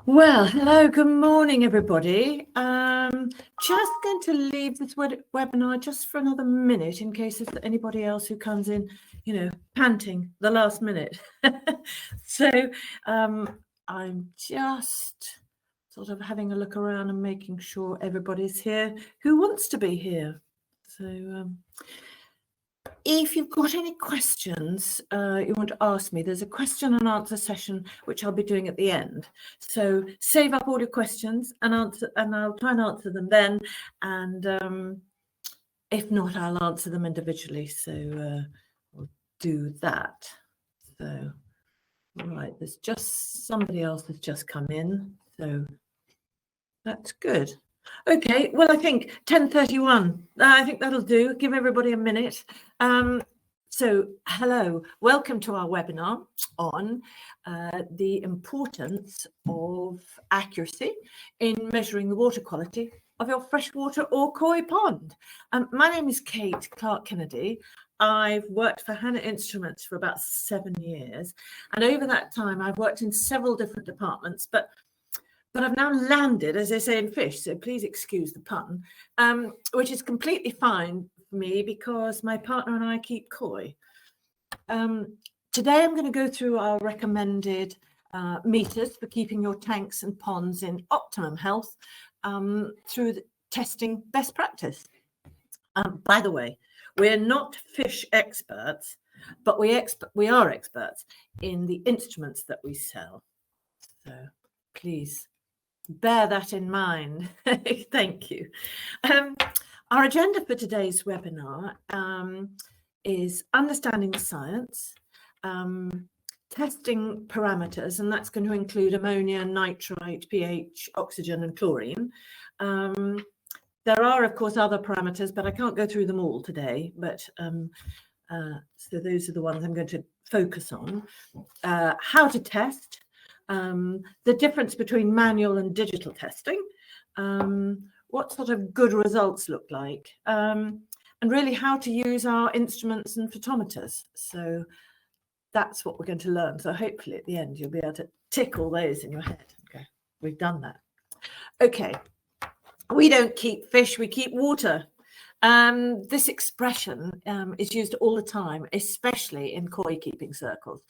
Well, hello, good morning, everybody. Just going to leave this webinar just for another minute in case there's anybody else who comes in, panting the last minute. So I'm just sort of having a look around and making sure everybody's here who wants to be here. So if you've got any questions you want to ask me, there's a question and answer session which I'll be doing at the end. So save up all your questions and I'll try and answer them then. And if not, I'll answer them individually. So we'll do that. So right, there's just somebody else has just come in. So that's good. Okay, well, I think 10:31. I think that'll do. Give everybody a minute. So hello, welcome to our webinar on the importance of accuracy in measuring the water quality of your freshwater or koi pond. My name is Kate Clark-Kennedy. I've worked for Hanna Instruments for about 7 years, and over that time I've worked in several different departments, but I've now landed, as they say in fish, so please excuse the pun, which is completely fine for me because my partner and I keep koi. Today I'm going to go through our recommended meters for keeping your tanks and ponds in optimum health through the testing best practice. By the way, we're not fish experts, but we are experts in the instruments that we sell. So please bear that in mind. Thank you. Our agenda for today's webinar is understanding the science, testing parameters, and that's going to include ammonia, nitrite, pH, oxygen, and chlorine. There are, of course, other parameters, but I can't go through them all today. But so those are the ones I'm going to focus on. How to test. The difference between manual and digital testing, what sort of good results look like, and really how to use our instruments and photometers. So that's what we're going to learn. So hopefully at the end you'll be able to tick all those in your head. Okay, we've done that. Okay, we don't keep fish, we keep water. This expression is used all the time, especially in koi keeping circles.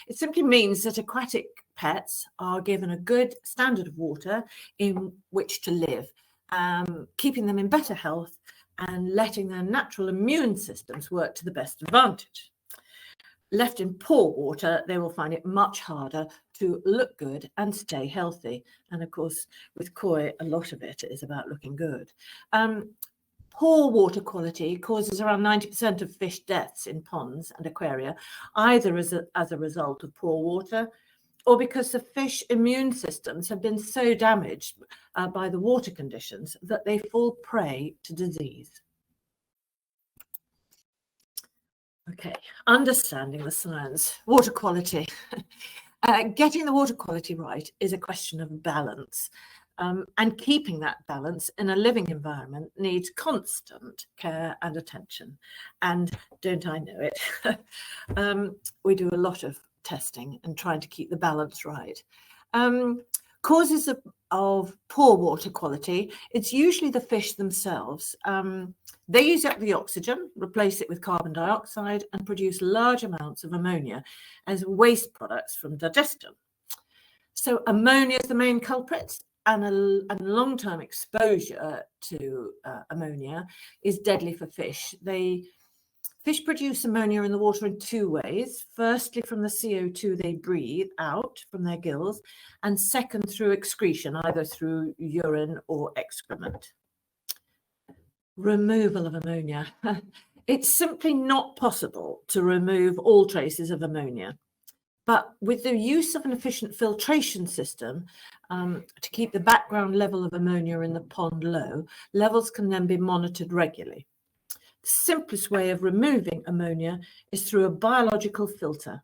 It simply means that aquatic pets are given a good standard of water in which to live, keeping them in better health and letting their natural immune systems work to the best advantage. Left in poor water, they will find it much harder to look good and stay healthy. And of course, with koi, a lot of it is about looking good. Poor water quality causes around 90% of fish deaths in ponds and aquaria, either as a result of poor water or because the fish immune systems have been so damaged by the water conditions that they fall prey to disease. Okay, understanding the science. Water quality. Getting the water quality right is a question of balance. And keeping that balance in a living environment needs constant care and attention. And don't I know it? We do a lot of testing and trying to keep the balance right. Causes of poor water quality, it's usually the fish themselves. They use up the oxygen, replace it with carbon dioxide, and produce large amounts of ammonia as waste products from digestion. So ammonia is the main culprit. And long-term exposure to ammonia is deadly for fish. Fish produce ammonia in the water in two ways. Firstly, from the CO2 they breathe out from their gills, and second, through excretion, either through urine or excrement. Removal of ammonia. It's simply not possible to remove all traces of ammonia. But with the use of an efficient filtration system to keep the background level of ammonia in the pond low, levels can then be monitored regularly. The simplest way of removing ammonia is through a biological filter.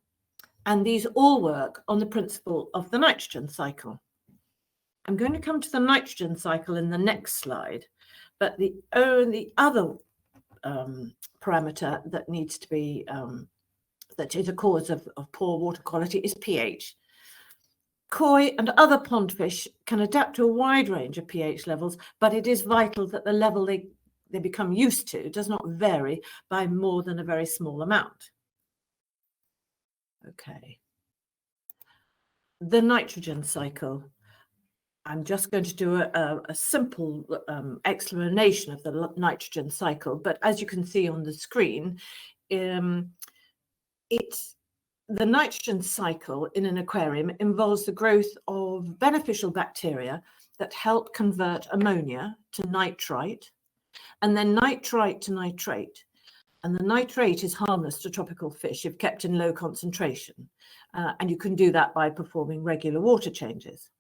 And these all work on the principle of the nitrogen cycle. I'm going to come to the nitrogen cycle in the next slide, but the only other parameter that needs to be that is a cause of poor water quality is pH. Koi and other pond fish can adapt to a wide range of pH levels, but it is vital that the level they become used to does not vary by more than a very small amount. Okay. The nitrogen cycle. I'm just going to do a simple explanation of the nitrogen cycle, but as you can see on the screen, the nitrogen cycle in an aquarium involves the growth of beneficial bacteria that help convert ammonia to nitrite, and then nitrite to nitrate. And the nitrate is harmless to tropical fish if kept in low concentration, and you can do that by performing regular water changes.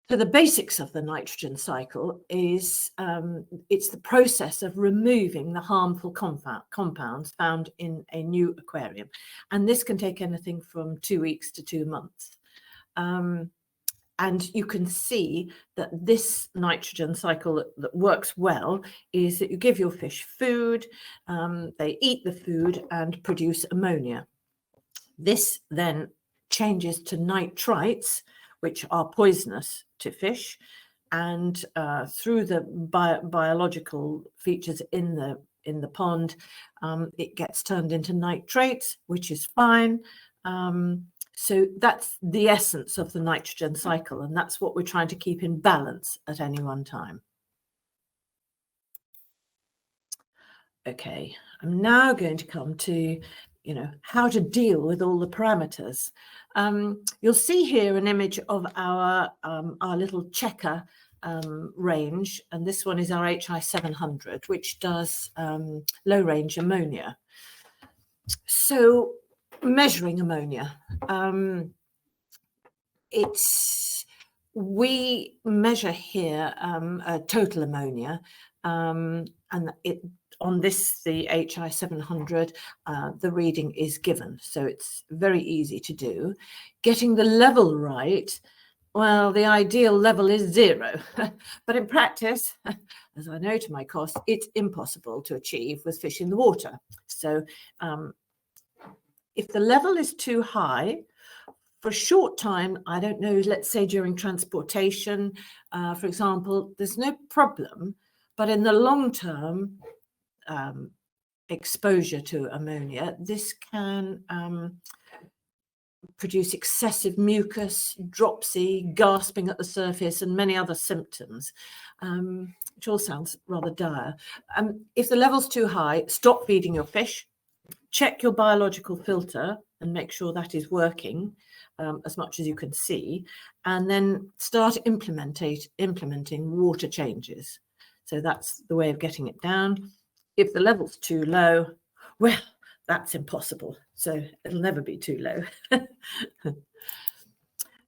So the basics of the nitrogen cycle is it's the process of removing the harmful compounds found in a new aquarium. And this can take anything from 2 weeks to 2 months. And you can see that this nitrogen cycle that works well is that you give your fish food, they eat the food and produce ammonia. This then changes to nitrites, which are poisonous to fish, and through the biological features in the pond, it gets turned into nitrates, which is fine. So that's the essence of the nitrogen cycle, and that's what we're trying to keep in balance at any one time. Okay, I'm now going to come to how to deal with all the parameters. You'll see here an image of our little checker range, and this one is our HI 700, which does low range ammonia. So measuring ammonia, we measure here total ammonia, and on this, the HI 700, the reading is given, so it's very easy to do. Getting the level right, well, the ideal level is 0, but in practice, as I know to my cost, it's impossible to achieve with fish in the water. So if the level is too high, for a short time, I don't know, let's say during transportation, for example, there's no problem, but in the long term, exposure to ammonia, this can produce excessive mucus, dropsy, gasping at the surface, and many other symptoms, which all sounds rather dire. If the level's too high, stop feeding your fish, check your biological filter and make sure that is working as much as you can see, and then start implementing water changes. So that's the way of getting it down. If the level's too low, well, that's impossible. So it'll never be too low.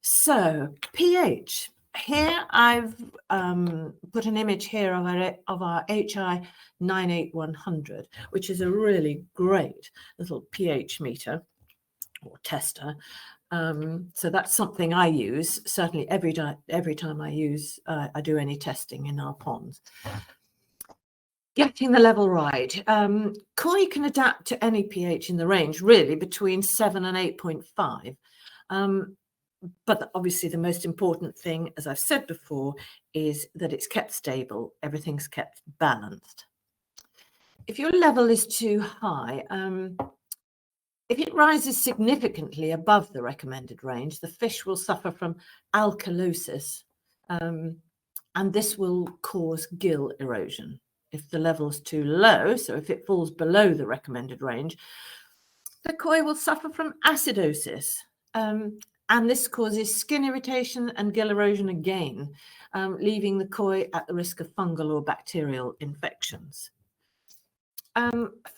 So pH. Here I've put an image here of our HI 98100, which is a really great little pH meter or tester. So that's something I use certainly every time I do any testing in our ponds. Getting the level right. Koi can adapt to any pH in the range, really, between 7 and 8.5. But obviously the most important thing, as I've said before, is that it's kept stable. Everything's kept balanced. If your level is too high, if it rises significantly above the recommended range, the fish will suffer from alkalosis, and this will cause gill erosion. If the level's too low, so if it falls below the recommended range, the koi will suffer from acidosis, and this causes skin irritation and gill erosion again, leaving the koi at the risk of fungal or bacterial infections.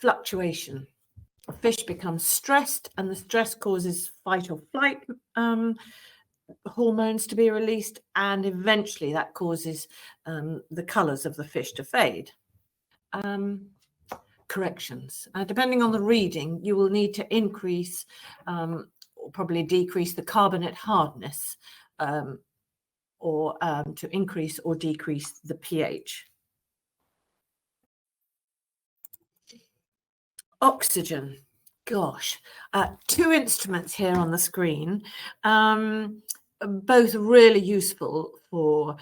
Fluctuation. A fish becomes stressed, and the stress causes fight or flight hormones to be released, and eventually that causes the colours of the fish to fade. Corrections. Depending on the reading, you will need to increase or probably decrease the carbonate hardness, or to increase or decrease the pH. Oxygen. Gosh, two instruments here on the screen, both really useful for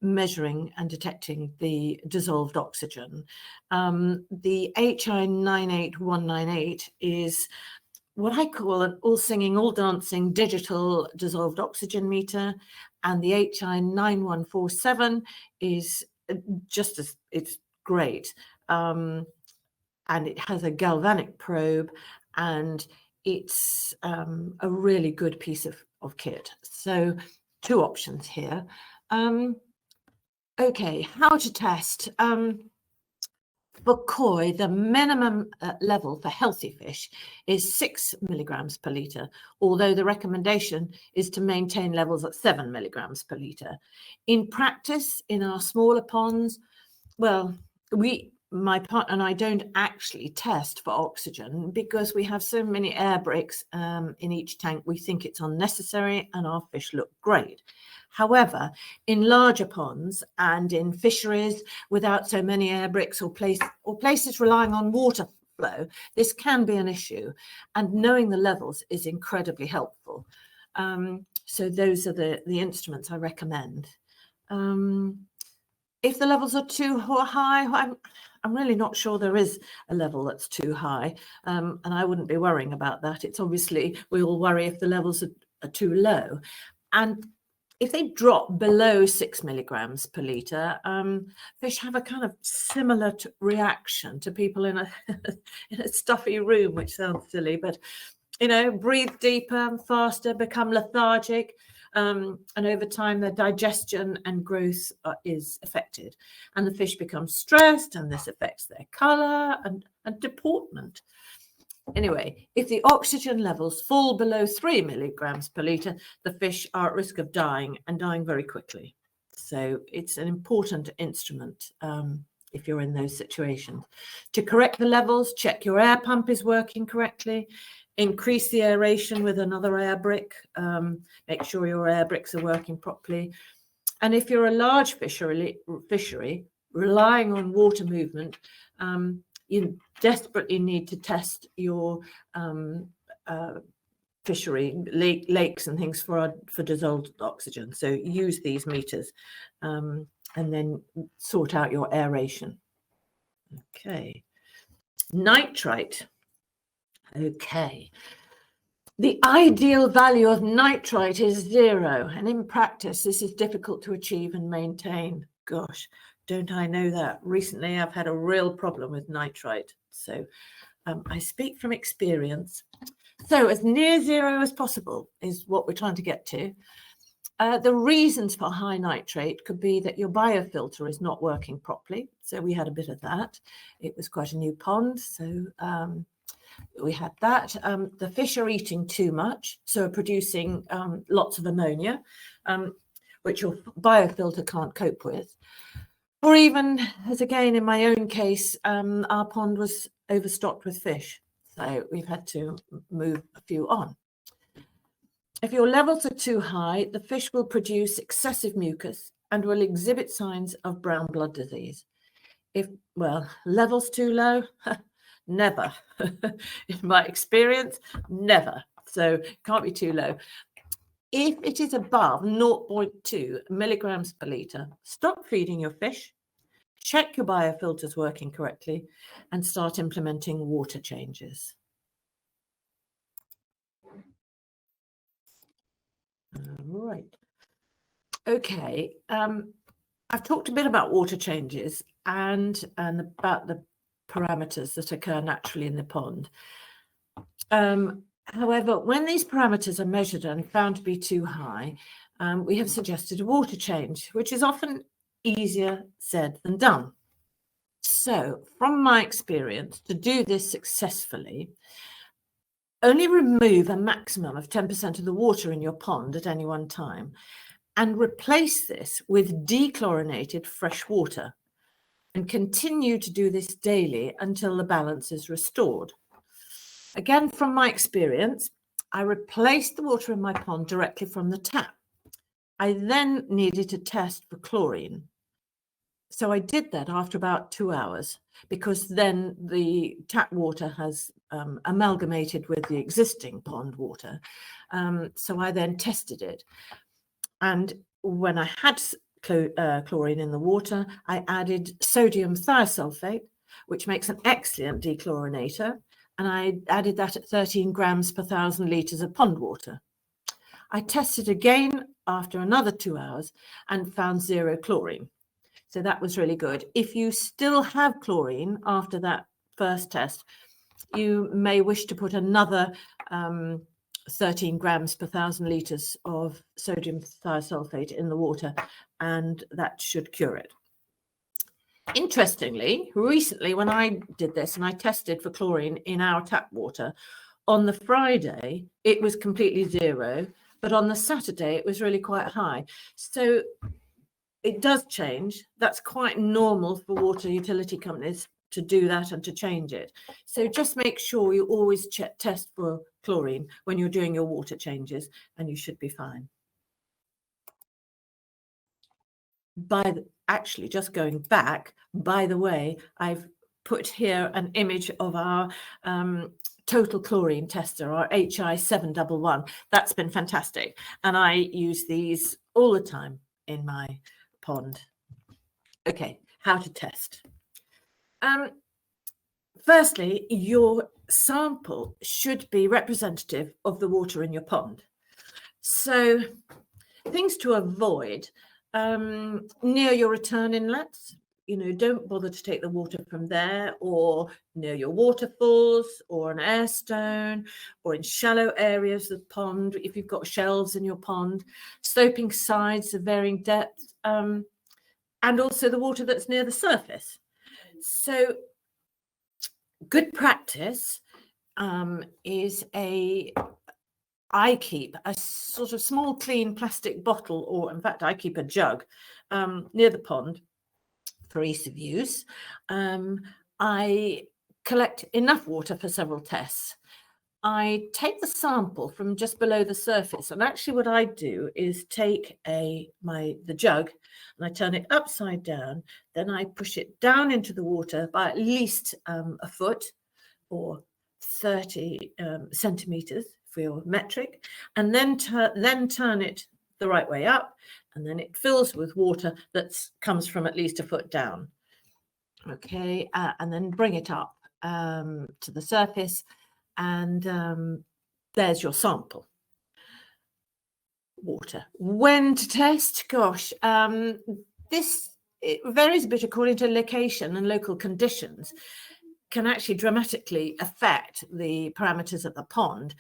measuring and detecting the dissolved oxygen. The HI 98198 is what I call an all singing, all dancing digital dissolved oxygen meter, and the HI 9147 is just as, it's great. And it has a galvanic probe, and it's a really good piece of kit. So two options here. Okay, how to test. For koi, the minimum level for healthy fish is 6 milligrams per litre, although the recommendation is to maintain levels at 7 milligrams per litre. In practice, in our smaller ponds, well, my partner and I don't actually test for oxygen because we have so many air bricks in each tank. We think it's unnecessary and our fish look great. However, in larger ponds and in fisheries without so many air bricks or places relying on water flow, this can be an issue, and knowing the levels is incredibly helpful. So those are the instruments I recommend. If the levels are too high, I'm really not sure there is a level that's too high, and I wouldn't be worrying about that. It's obviously, we all worry if the levels are too low. And if they drop below 6 milligrams per litre, fish have a kind of similar reaction to people in a stuffy room, which sounds silly, but, you know, breathe deeper, faster, become lethargic. And over time, their digestion and growth is affected, and the fish becomes stressed, and this affects their colour and deportment. Anyway, if the oxygen levels fall below 3 milligrams per litre, the fish are at risk of dying, and dying very quickly. So it's an important instrument if you're in those situations. To correct the levels, check your air pump is working correctly. Increase the aeration with another air brick. Make sure your air bricks are working properly. And if you're a large fishery relying on water movement, you desperately need to test your fishery, lakes and things for dissolved oxygen. So use these meters and then sort out your aeration. Okay. Nitrite. Okay. The ideal value of nitrite is 0, and in practice, this is difficult to achieve and maintain. Gosh, don't I know that? Recently, I've had a real problem with nitrite, so I speak from experience. So as near 0 as possible is what we're trying to get to. The reasons for high nitrate could be that your biofilter is not working properly. So we had a bit of that. It was quite a new pond, so we had that. The fish are eating too much, so are producing lots of ammonia, which your biofilter can't cope with. Or even, as again in my own case, our pond was overstocked with fish, so we've had to move a few on. If your levels are too high, the fish will produce excessive mucus and will exhibit signs of brown blood disease. If, well, levels too low, never. In my experience, never. So it can't be too low. If it is above 0.2 milligrams per litre, stop feeding your fish, check your biofilters working correctly, and start implementing water changes. Right. Okay. I've talked a bit about water changes and about the parameters that occur naturally in the pond. However, when these parameters are measured and found to be too high, we have suggested a water change, which is often easier said than done. So, from my experience, to do this successfully, only remove a maximum of 10% of the water in your pond at any one time, and replace this with dechlorinated fresh water, and continue to do this daily until the balance is restored. Again, from my experience, I replaced the water in my pond directly from the tap. I then needed to test for chlorine. So I did that after about 2 hours, because then the tap water has amalgamated with the existing pond water. So I then tested it. And when I had chlorine in the water, I added sodium thiosulfate, which makes an excellent dechlorinator. And I added that at 13 grams per 1,000 litres of pond water. I tested again after another 2 hours and found 0 chlorine. So that was really good. If you still have chlorine after that first test, you may wish to put another 13 grams per 1,000 litres of sodium thiosulfate in the water, and that should cure it. Interestingly, recently when I did this and I tested for chlorine in our tap water, on the Friday it was completely 0, but on the Saturday it was really quite high. So it does change. That's quite normal for water utility companies to do that and to change it. So just make sure you always test for chlorine when you're doing your water changes, and you should be fine. Actually, just going back, by the way, I've put here an image of our total chlorine tester, our HI 711. That's been fantastic. And I use these all the time in my pond. Okay, how to test. Firstly, your sample should be representative of the water in your pond. So things to avoid, near your return inlets, don't bother to take the water from there, or near your waterfalls or an air stone, or in shallow areas of the pond if you've got shelves in your pond, sloping sides of varying depths, and also the water that's near the surface. So good practice is I keep a sort of small clean plastic bottle, or in fact I keep a jug near the pond for ease of use. I collect enough water for several tests. I take the sample from just below the surface, and actually what I do is take the jug and I turn it upside down. Then I push it down into the water by at least a foot or 30 centimeters for your metric, and then turn it the right way up, and then it fills with water that comes from at least a foot down. Okay, and then bring it up to the surface, and there's your sample water. When to test? Gosh, it varies a bit according to location and local conditions. Can actually dramatically affect the parameters at the pond.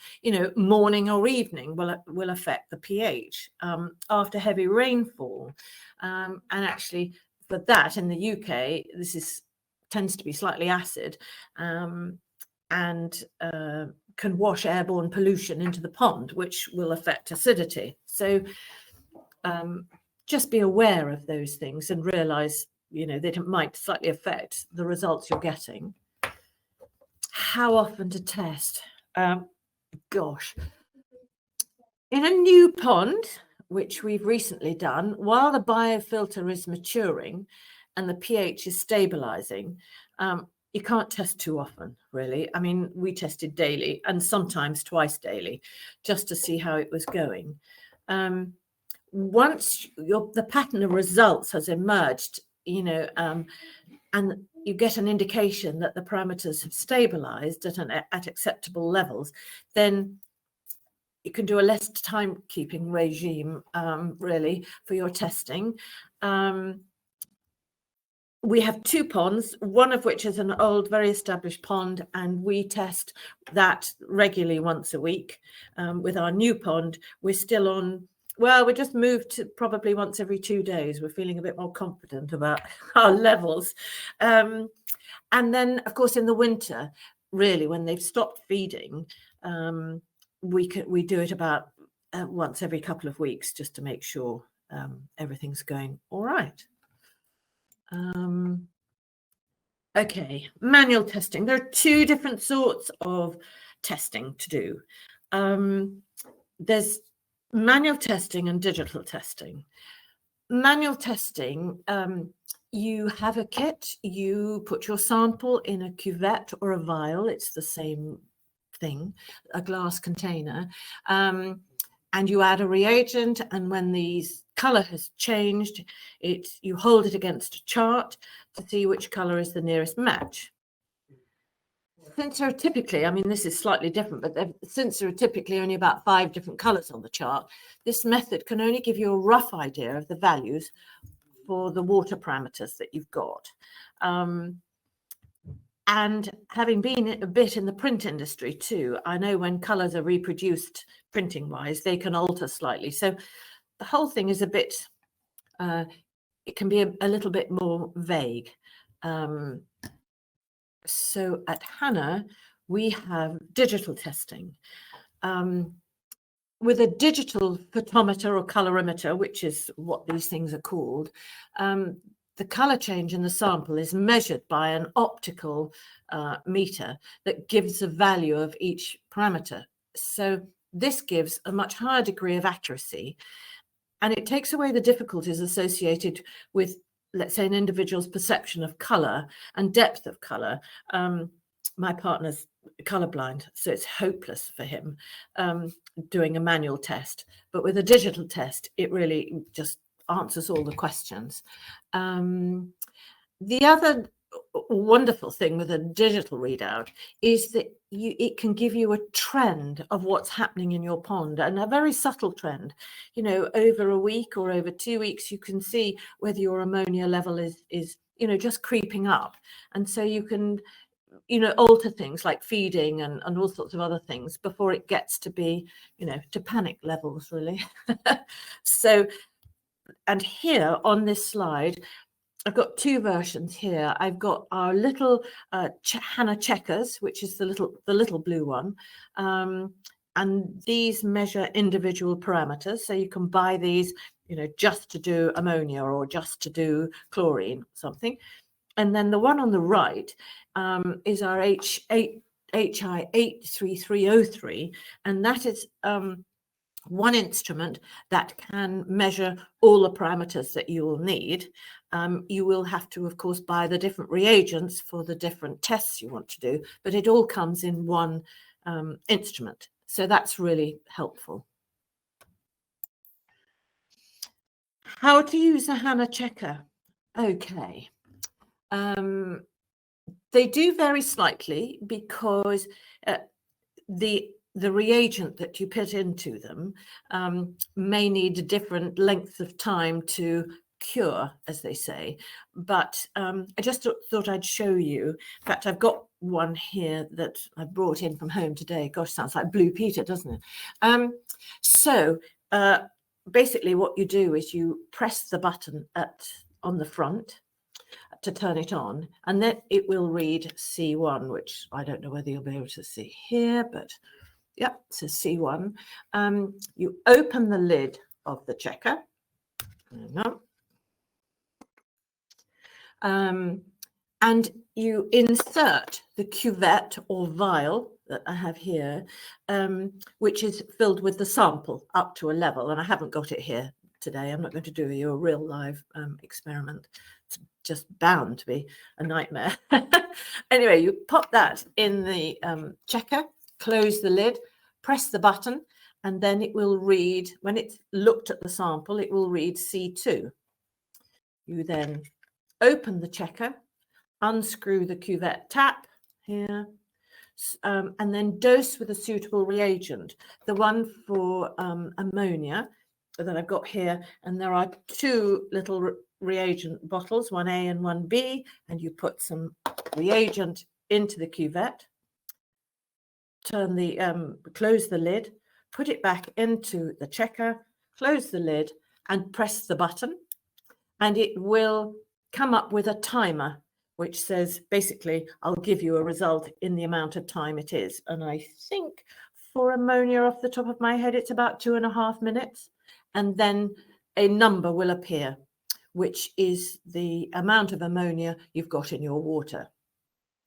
Morning or evening will affect the pH after heavy rainfall, and actually for that in the UK this tends to be slightly acid, and can wash airborne pollution into the pond, which will affect acidity. So just be aware of those things and realize that it might slightly affect the results you're getting. How often to test? Gosh, in a new pond, which we've recently done, while the biofilter is maturing and the pH is stabilizing, you can't test too often, really. I mean, we tested daily and sometimes twice daily just to see how it was going. Once the pattern of results has emerged, and you get an indication that the parameters have stabilized at acceptable levels, then you can do a less timekeeping regime, really, for your testing. We have 2 ponds, one of which is an old, very established pond, and we test that regularly once a week. With our new pond, we're still on, well, we just moved to probably once every 2 days. We're feeling a bit more confident about our levels. And then, of course, in the winter, really, when they've stopped feeding, we do it about once every couple of weeks just to make sure everything's going all right. Okay, manual testing. There are 2 different sorts of testing to do. There's manual testing and digital testing. Manual testing, you have a kit, you put your sample in a cuvette or a vial, it's the same thing, a glass container, and you add a reagent, and when the color has changed, you hold it against a chart to see which color is the nearest match. Since there are typically, I mean, this is slightly different, but since there are typically only about 5 different colors on the chart, this method can only give you a rough idea of the values for the water parameters that you've got. And having been a bit in the print industry too, I know when colors are reproduced printing wise, they can alter slightly. So the whole thing is a bit, it can be a little bit more vague. So at Hanna, we have digital testing. With a digital photometer or colorimeter, which is what these things are called, the color change in the sample is measured by an optical meter that gives a value of each parameter. So this gives a much higher degree of accuracy, and it takes away the difficulties associated with, let's say, an individual's perception of color and depth of color. My partner's colorblind, so it's hopeless for him doing a manual test. But with a digital test, it really just answers all the questions. The other wonderful thing with a digital readout is that it can give you a trend of what's happening in your pond, and a very subtle trend. You know, over a week or over 2 weeks, you can see whether your ammonia level is you know, just creeping up, and so you can, you know, alter things like feeding and all sorts of other things before it gets to be, you know, to panic levels really. So, and here on this slide, I've got 2 versions here. I've got our little Hanna Checkers, which is the little blue one, and these measure individual parameters. So you can buy these, you know, just to do ammonia or just to do chlorine or something. And then the one on the right is our HI83303, and that is one instrument that can measure all the parameters that you will need. You will have to, of course, buy the different reagents for the different tests you want to do, but it all comes in one instrument. So that's really helpful. How to use a Hanna Checker? Okay. They do vary slightly because the reagent that you put into them may need different lengths of time to cure, as they say. But I just thought I'd show you. In fact, I've got one here that I brought in from home today. Gosh, sounds like Blue Peter, doesn't it? So basically what you do is you press the button on the front to turn it on, and then it will read C1, which I don't know whether you'll be able to see here, but yep, it says C1. You open the lid of the checker, and you insert the cuvette or vial that I have here, which is filled with the sample up to a level, and I haven't got it here today. I'm not going to do you a real live experiment. It's just bound to be a nightmare. Anyway, you pop that in the checker, close the lid, press the button, and then it will read, when it's looked at the sample, it will read C2. You then open the checker, unscrew the cuvette tap here, and then dose with a suitable reagent. The one for ammonia that I've got here, and there are 2 little reagent bottles, 1A and 1B, and you put some reagent into the cuvette, turn the close the lid, put it back into the checker, close the lid, and press the button, and it will come up with a timer which says, basically, I'll give you a result in the amount of time it is. And I think for ammonia, off the top of my head, it's about 2.5 minutes, and then a number will appear, which is the amount of ammonia you've got in your water.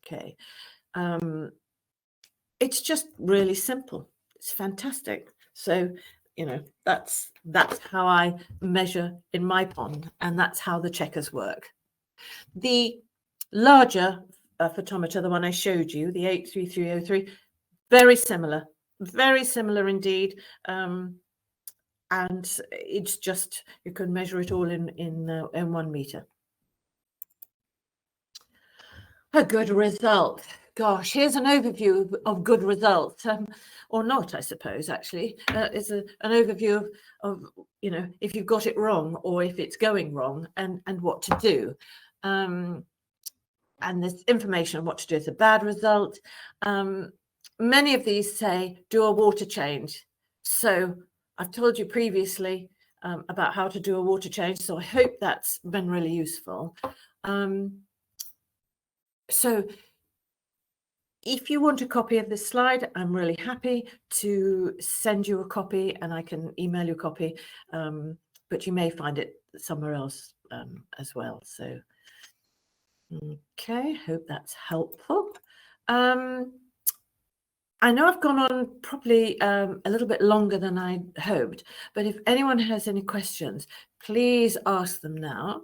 Okay. It's just really simple. It's fantastic. So, you know, that's how I measure in my pond, and that's how the checkers work. The larger photometer, the one I showed you, the 83303, very similar indeed. And it's just, you can measure it all in 1 meter. A good result. Gosh, here's an overview of good results, or not, I suppose, actually. It's an overview of, you know, if you've got it wrong or if it's going wrong, and what to do. And there's information on what to do with a bad result. Many of these say do a water change. So I've told you previously about how to do a water change, so I hope that's been really useful. So if you want a copy of this slide, I'm really happy to send you a copy, and I can email you a copy, but you may find it somewhere else as well. So, okay, hope that's helpful. I know I've gone on probably a little bit longer than I hoped, but if anyone has any questions, please ask them now.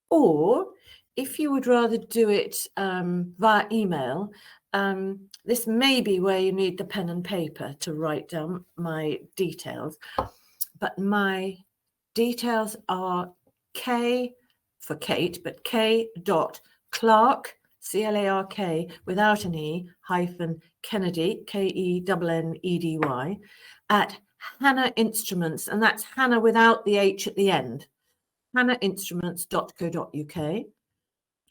Or if you would rather do it via email, this may be where you need the pen and paper to write down my details. But my details are K for Kate, but K.Clark, C-L-A-R-K, without an E, hyphen Kennedy, K-E-N-N-E-D-Y, at Hanna Instruments, and that's Hanna without the H at the end, hannainstruments.co.uk.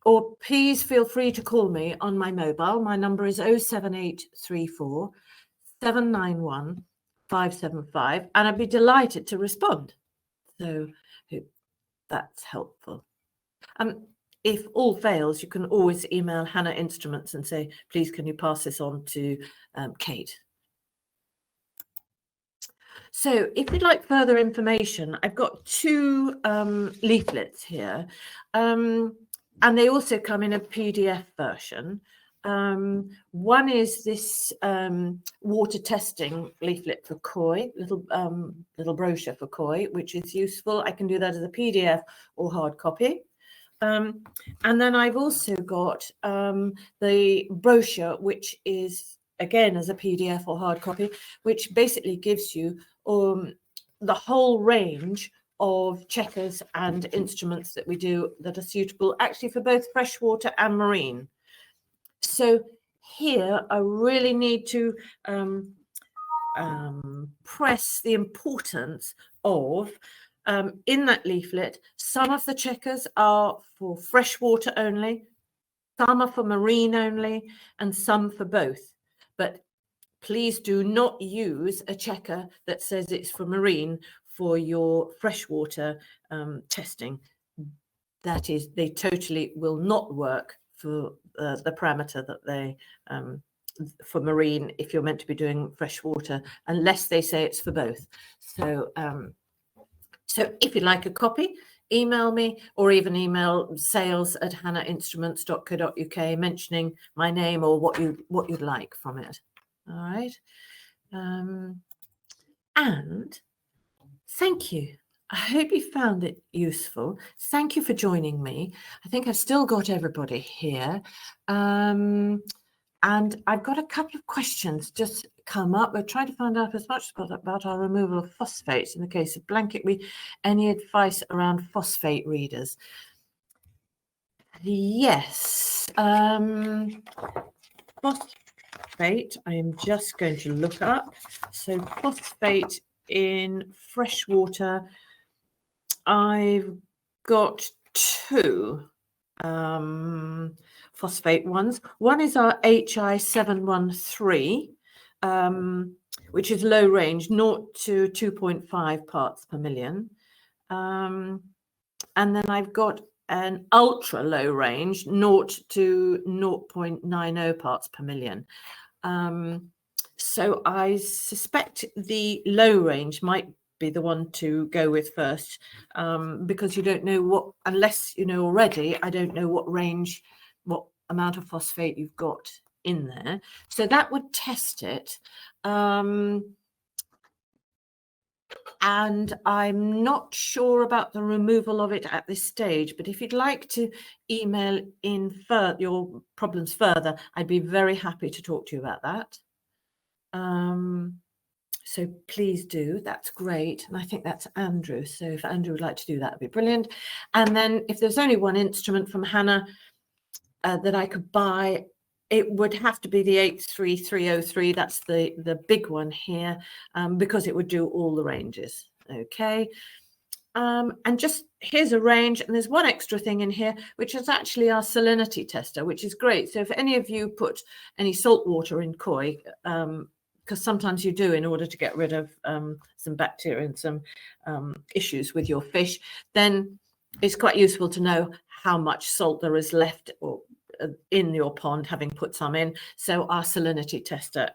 Or please feel free to call me on my mobile. My number is 07834 791 575, and I'd be delighted to respond. So that's helpful. If all fails, you can always email Hanna Instruments and say, please, can you pass this on to Kate? So if you'd like further information, I've got 2 leaflets here, and they also come in a PDF version. One is this water testing leaflet for koi, little brochure for koi, which is useful. I can do that as a PDF or hard copy. And then I've also got the brochure, which is, again, as a PDF or hard copy, which basically gives you the whole range of checkers and instruments that we do that are suitable actually for both freshwater and marine. So here I really need to press the importance of, in that leaflet, some of the checkers are for freshwater only, some are for marine only, and some for both. But please do not use a checker that says it's for marine for your freshwater testing. That is, they totally will not work for the parameter that they for marine if you're meant to be doing freshwater, unless they say it's for both. So so if you'd like a copy, email me, or even email sales@hannainstruments.co.uk mentioning my name or what you'd like from it. All right. And thank you. I hope you found it useful. Thank you for joining me. I think I've still got everybody here. And I've got a couple of questions just come up. We're trying to find out as much about our removal of phosphates in the case of blanket. Any advice around phosphate readers? Yes. Phosphate, I am just going to look up. So phosphate in freshwater, I've got 2 phosphate ones. One is our HI713, which is low range, 0 to 2.5 parts per million. And then I've got an ultra low range, 0 to 0.90 parts per million. So I suspect the low range might be the one to go with first, because you don't know what, unless you know already, I don't know what range, what amount of phosphate you've got in there. So that would test it. and I'm not sure about the removal of it at this stage, but if you'd like to email in your problems further, I'd be very happy to talk to you about that. So please do. That's great. And I think that's Andrew. So if Andrew would like to do that, it'd be brilliant. And then if there's only one instrument from Hanna that I could buy, it would have to be the 83303. That's the big one here, because it would do all the ranges. Okay. And just here's a range, and there's one extra thing in here, which is actually our salinity tester, which is great. So if any of you put any salt water in koi, because sometimes you do in order to get rid of some bacteria and some issues with your fish, then it's quite useful to know how much salt there is left or in your pond, having put some in. So our salinity tester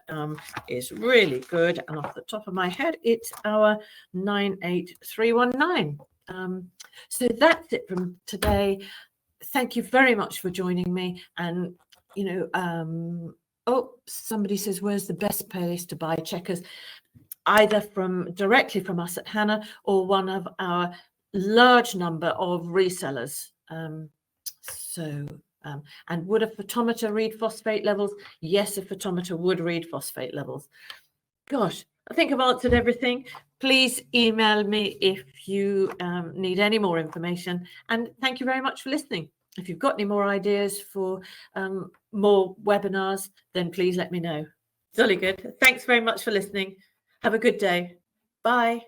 is really good. And off the top of my head, it's our 98319. So that's it from today. Thank you very much for joining me. And, oh, somebody says, where's the best place to buy Checkers? Either directly from us at Hanna or one of our large number of resellers. And would a photometer read phosphate levels? Yes, a photometer would read phosphate levels. Gosh, I think I've answered everything. Please email me if you need any more information. And thank you very much for listening. If you've got any more ideas for more webinars, then please let me know. Jolly good. Thanks very much for listening. Have a good day. Bye.